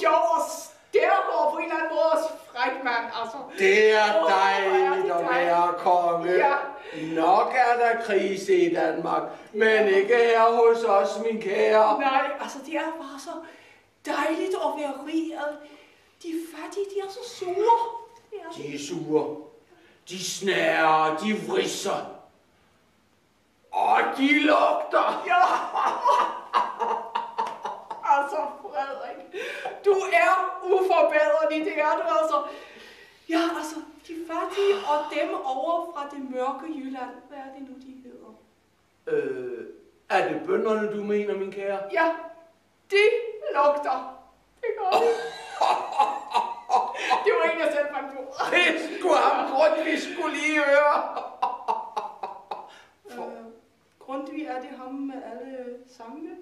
sjov og stærk og på en eller anden måde også fræk, mand. Altså. Det er dejligt at være konge. Ja. Nok er der krise i Danmark, men ikke her hos os, min kære. Nej, altså det er bare så dejligt at være rig. De fattige, de er så sure. De er sure. De snærer, de vrisser. Og de lugter. Ja. Altså, Frederik, du er uforbederlig, det er du altså. Ja, altså, de fattige og dem over fra det mørke Jylland, hvad er det nu, de hedder? Er det bønderne, du mener, min kære? Ja, de lugter. Det gør det. Det var en, jeg selv fandt på. Det skulle ham Grundtvig skulle lige høre. Grundtvig, er det ham med alle sangene?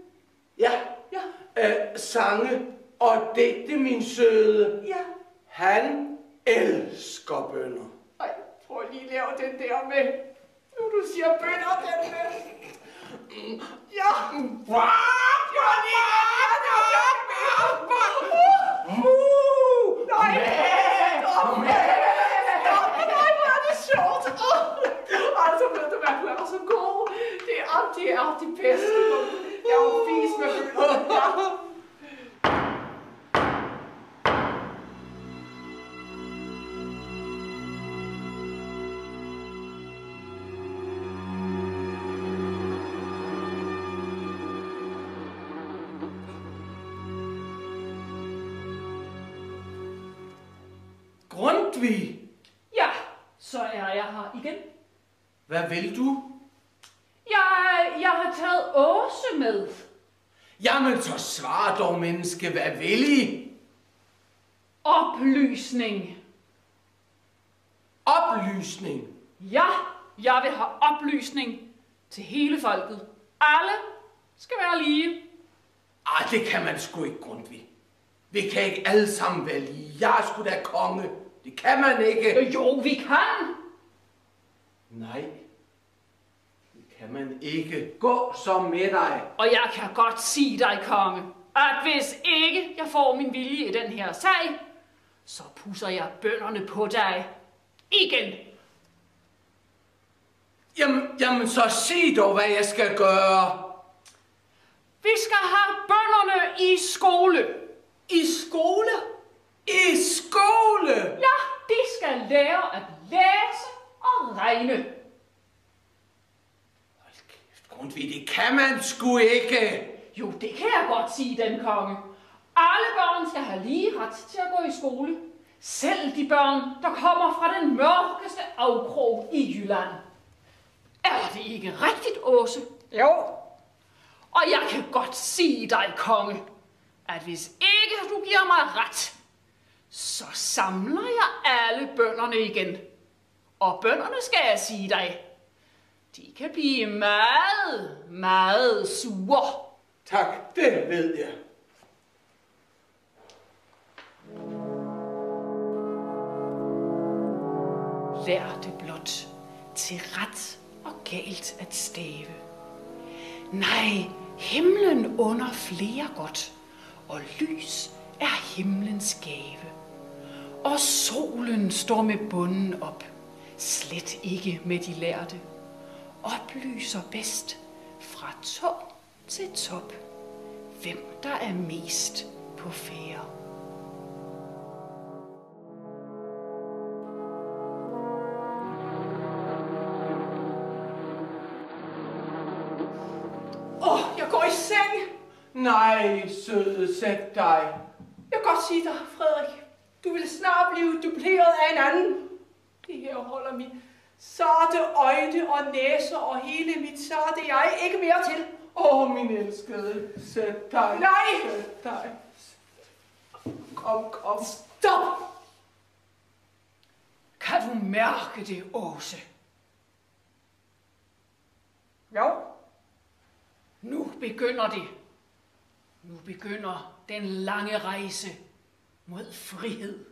Ja. Ja. Sange og digte, min søde. Ja. Han elsker bønder. Ej, prøv lige at lave den der med. Nu du siger bønder, den med. Ja. Nej. Nej, hvor er det sjovt. Altså, ved du hvad, du er så god. Det er det bedste. Jeg er jo fis med bønder. Ja. Grundtvig. Ja, så er jeg her igen. Hvad vil du? Jeg har taget Åse med. Jamen, så svar dog, menneske. Hvad vil I? Oplysning. Oplysning. Ja, jeg vil have oplysning til hele folket. Alle skal være lige. Det kan man sgu ikke, Grundtvig. Vi kan ikke alle sammen være lige. Jeg er sgu da konge. Det kan man ikke. Jo, vi kan. Nej, det kan man ikke. Gå så med dig. Og jeg kan godt sige dig, konge, at hvis ikke jeg får min vilje i den her sag, så pusser jeg bønderne på dig igen. Jamen så sig dog, hvad jeg skal gøre. Vi skal have bønderne i skole. I skole? I skole? Ja, de skal lære at læse og regne. Hold kæft, Grundtvig, det kan man sgu ikke. Jo, det kan jeg godt sige, den konge. Alle børn skal have lige ret til at gå i skole. Selv de børn, der kommer fra den mørkeste afkrog i Jylland. Er det ikke rigtigt, Åse? Jo. Og jeg kan godt sige dig, konge, at hvis ikke du giver mig ret, så samler jeg alle bønderne igen. Og bønderne, skal jeg sige dig, de kan blive meget, meget sure. Tak, det ved jeg. Lær det blot til ret og galt at stave. Nej, himlen under flere godt, og lys er himlens gave. Og solen står med bunden op, slet ikke med de lærte, oplyser bedst fra top til top, hvem der er mest på færde. Jeg går i seng. Nej, søde, sæt dig. Jeg kan godt sige dig, Frederik, du vil snart blive dubleret af en anden. Det her holder mit sarte øjne og næse og hele mit sarte jeg ikke mere til. Min elskede, sæt dig. Nej! Sæt dig. Kom. Stop! Kan du mærke det, Åse? Jo. Nu begynder det. Nu begynder den lange rejse mod frihed.